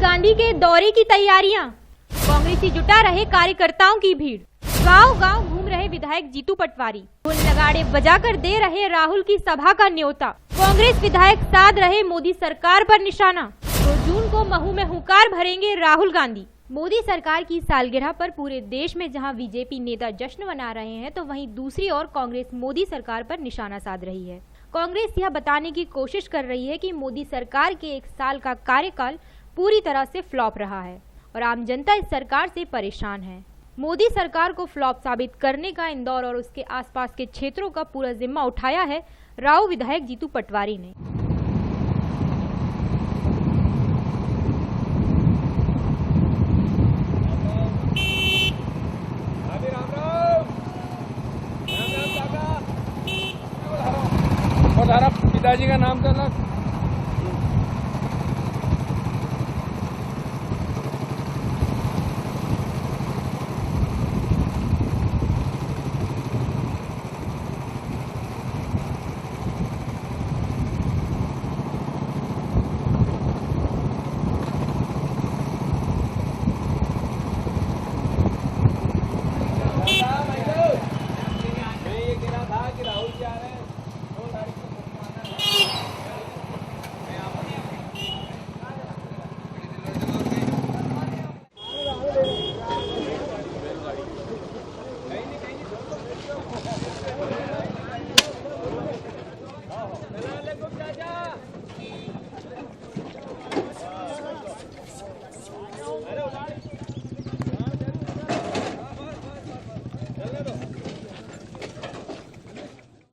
गांधी के दौरे की तैयारियां, कांग्रेसी जुटा रहे कार्यकर्ताओं की भीड़। गांव-गांव घूम रहे विधायक जीतू पटवारी, ढोल नगाड़े बजाकर दे रहे राहुल की सभा का न्योता। कांग्रेस विधायक साध रहे मोदी सरकार पर निशाना। 2 जून को महू में हुंकार भरेंगे राहुल गांधी। मोदी सरकार की सालगिरह पर पूरे देश में जहां बीजेपी नेता जश्न मना रहे हैं, तो वहीं दूसरी ओर कांग्रेस मोदी सरकार पर निशाना साध रही है। कांग्रेस यह बताने की कोशिश कर रही है कि मोदी सरकार के 1 साल का कार्यकाल पूरी तरह से फ्लॉप रहा है और आम जनता इस सरकार से परेशान है। मोदी सरकार को फ्लॉप साबित करने का इंदौर और उसके आसपास के क्षेत्रों का पूरा जिम्मा उठाया है राव विधायक जीतू पटवारी ने। पिताजी का नाम था ना।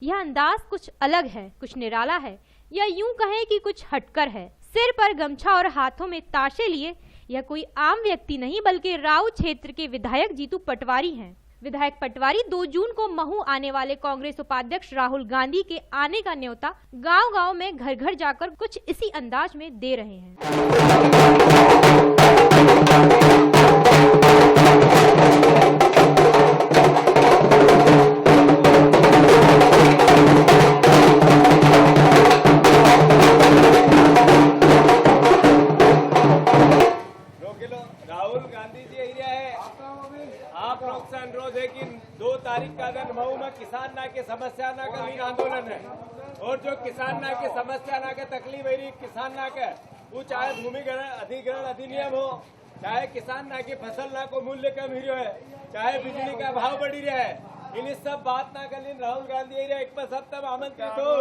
यह अंदाज कुछ अलग है, कुछ निराला है, या यूं कहें कि कुछ हटकर है। सिर पर गमछा और हाथों में ताशे लिए यह कोई आम व्यक्ति नहीं बल्कि राव क्षेत्र के विधायक जीतू पटवारी हैं। विधायक पटवारी 2 जून को महू आने वाले कांग्रेस उपाध्यक्ष राहुल गांधी के आने का न्योता गांव-गांव में घर घर जाकर कुछ इसी अंदाज में दे रहे हैं। राहुल गांधी जी एरिया है। आप लोग से अनुरोध है कि 2 तारीख का दिन मऊ में किसान ना के समस्या ना का आंदोलन है, और जो किसान ना के समस्या ना के तकलीफ है किसान ना के, वो चाहे भूमि अधिग्रहण अधिनियम हो, चाहे किसान ना की फसल ना को मूल्य कम ही है, चाहे बिजली का भाव बढ़ी रहा है, इन सब बात ना कर राहुल गांधी एरिया एक पर सब तब आमंत्रित हो।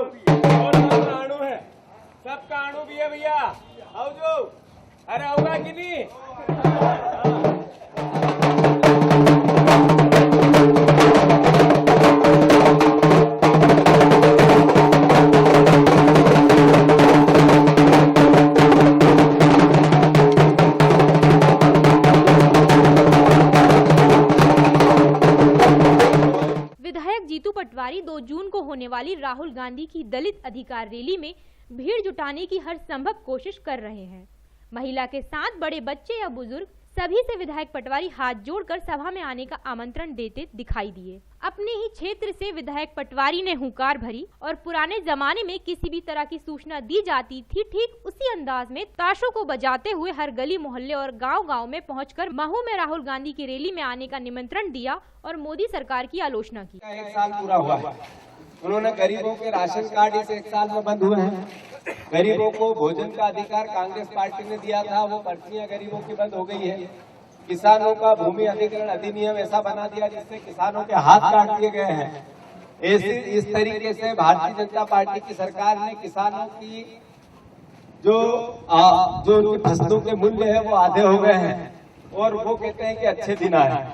और अणु है, सबका अणु भी है भैया, आओ जो अरे होगा कि नहीं। विधायक जीतू पटवारी 2 जून को होने वाली राहुल गांधी की दलित अधिकार रैली में भीड़ जुटाने की हर संभव कोशिश कर रहे हैं। महिला के साथ बड़े बच्चे या बुजुर्ग सभी से विधायक पटवारी हाथ जोड़कर सभा में आने का आमंत्रण देते दिखाई दिए। अपने ही क्षेत्र से विधायक पटवारी ने हुंकार भरी और पुराने जमाने में किसी भी तरह की सूचना दी जाती थी, ठीक उसी अंदाज में ताशों को बजाते हुए हर गली मोहल्ले और गांव-गांव में पहुंचकर महू में राहुल गांधी की रैली में आने का निमंत्रण दिया और मोदी सरकार की आलोचना की। 1 साल पूरा हुआ, उन्होंने गरीबों के राशन कार्ड इस 1 साल में बंद हुए हैं। गरीबों को भोजन का अधिकार कांग्रेस पार्टी ने दिया था, वो पर्चियां गरीबों की बंद हो गई है। किसानों का भूमि अधिग्रहण अधिनियम ऐसा बना दिया जिससे किसानों के हाथ काट दिए गए हैं। इस तरीके से भारतीय जनता पार्टी की सरकार ने किसानों की जो उनकी फसलों के मूल्य है वो आधे हो गए हैं, और वो कहते हैं कि अच्छे दिन आए।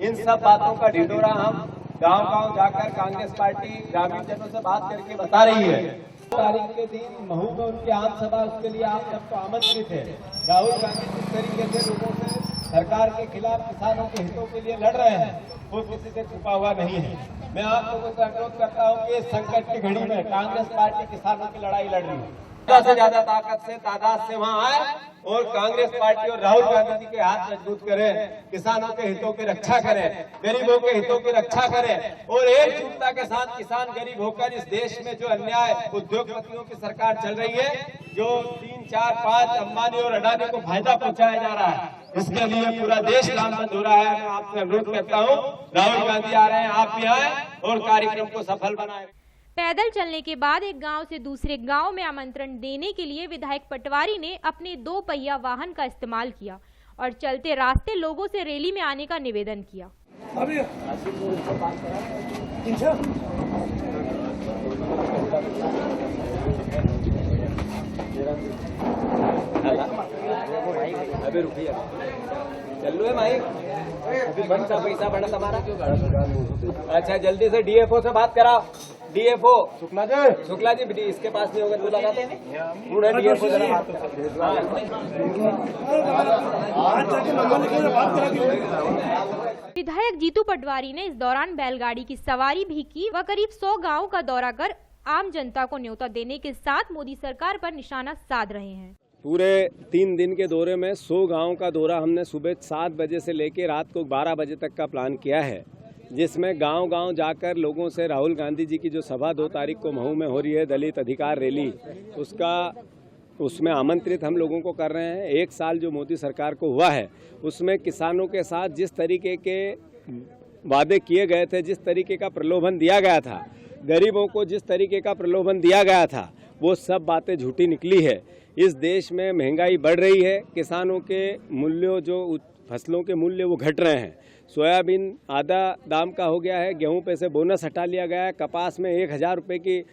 इन सब बातों का ढिंढोरा हम गांव-गांव जाकर कांग्रेस पार्टी ग्रामीण जनों से बात करके बता रही है। तारीख के दिन महू में उनकी आम सभा, उसके लिए आप सबको आमंत्रित है। राहुल गांधी जिस तरीके से लोगों से सरकार के खिलाफ किसानों के हितों के लिए लड़ रहे हैं, वो किसी से छुपा हुआ नहीं है। मैं आप लोगों से अनुरोध करता हूँ कि इस संकट की घड़ी में कांग्रेस पार्टी किसानों की लड़ाई लड़ रही है। ज्यादा से ज्यादा ताकत से तादाद से वहाँ आए और कांग्रेस पार्टी और राहुल गांधी जी के हाथ मजबूत करें, किसानों के हितों की रक्षा करें, गरीबों के हितों की रक्षा करें और एकजुटता के साथ किसान गरीब होकर इस देश में जो अन्याय उद्योगपतियों की सरकार चल रही है, जो 3, 4, 5 अंबानी और अडानी को फायदा पहुंचाया जा रहा है, इसके लिए पूरा देश लामबंद हो रहा है। मैं आपसे अनुरोध करता हूँ, राहुल गांधी आ रहे हैं, आप भी आए और कार्यक्रम को सफल बनाएं। पैदल चलने के बाद एक गांव से दूसरे गांव में आमंत्रण देने के लिए विधायक पटवारी ने अपने 2 पहिया वाहन का इस्तेमाल किया और चलते रास्ते लोगों से रैली में आने का निवेदन किया। अभी रुकिए, चलो है भाई, अभी बंद का पैसा बड़ा तुम्हारा। अच्छा, जल्दी से डीएफओ से बात कराओ। डीएफओ शुक्ला जी, इसके पास नहीं होगा तो लगाते पूरा डीएफओ जरा बात विधायक जीतू पटवारी ने इस दौरान बैलगाड़ी की सवारी भी की व करीब 100 गाँव का दौरा कर आम जनता को न्योता देने के साथ मोदी सरकार पर निशाना साध रहे हैं। पूरे 3 दिन के दौरे में 100 गांव का दौरा हमने सुबह 7 बजे से लेकर रात को 12 बजे तक का प्लान किया है, जिसमें गांव-गांव जाकर लोगों से राहुल गांधी जी की जो सभा 2 तारीख को महू में हो रही है, दलित अधिकार रैली, उसमें आमंत्रित हम लोगों को कर रहे हैं। 1 साल जो मोदी सरकार को हुआ है, उसमें किसानों के साथ जिस तरीके के वादे किए गए थे, जिस तरीके का प्रलोभन दिया गया था, गरीबों को जिस तरीके का प्रलोभन दिया गया था, वो सब बातें झूठी निकली है। इस देश में महंगाई बढ़ रही है, किसानों के मूल्यों, जो फसलों के मूल्य वो घट रहे हैं। सोयाबीन आधा दाम का हो गया है, गेहूं पे से बोनस हटा लिया गया है, कपास में 1000 रुपये की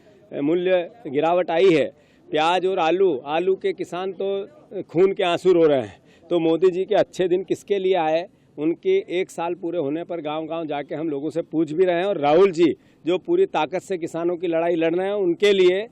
मूल्य गिरावट आई है। प्याज और आलू के किसान तो खून के आंसू रो रहे हैं। तो मोदी जी के अच्छे दिन किसके लिए आए? उनके 1 साल पूरे होने पर गांव-गांव जाके हम लोगों से पूछ भी रहे हैं। और राहुल जी जो पूरी ताकत से किसानों की लड़ाई लड़ रहे हैं, उनके लिए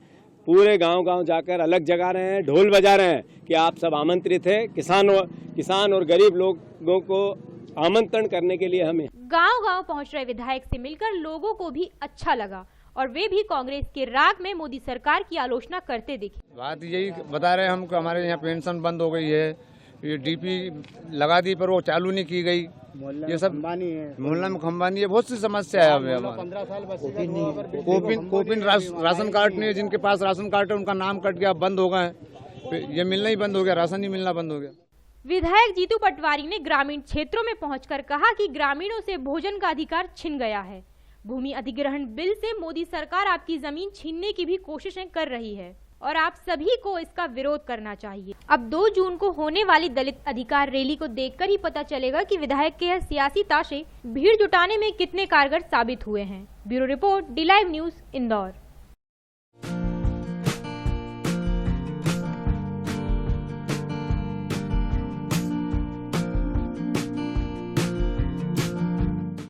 पूरे गांव-गांव जाकर अलग जगा रहे हैं, ढोल बजा रहे हैं कि आप सब आमंत्रित हैं। किसान और गरीब लोगों को आमंत्रण करने के लिए हमें गांव-गांव पहुंच रहे विधायक से मिलकर लोगों को भी अच्छा लगा और वे भी कांग्रेस के राग में मोदी सरकार की आलोचना करते दिखे। बात यही बता रहे हैं हम कि हमारे यहाँ पेंशन बंद हो गई है, ये डीपी लगा दी पर वो चालू नहीं की गई, ये सब मोहल्ला में खंबानी है, बहुत सी समस्या है। अभी कोपिन राशन कार्ड नहीं है, जिनके पास राशन कार्ड है उनका नाम कट गया, बंद हो गए, ये मिलना ही बंद हो गया, राशन ही मिलना बंद हो गया। विधायक जीतू पटवारी ने ग्रामीण क्षेत्रों में पहुंचकर कहा कि ग्रामीणों से भोजन का अधिकार छिन गया है। भूमि अधिग्रहण बिल से मोदी सरकार आपकी जमीन छीनने की भी कोशिशें कर रही है और आप सभी को इसका विरोध करना चाहिए। अब 2 जून को होने वाली दलित अधिकार रैली को देखकर ही पता चलेगा कि विधायक के यह सियासी ताशे भीड़ जुटाने में कितने कारगर साबित हुए हैं। Bureau report, D live news, Indore.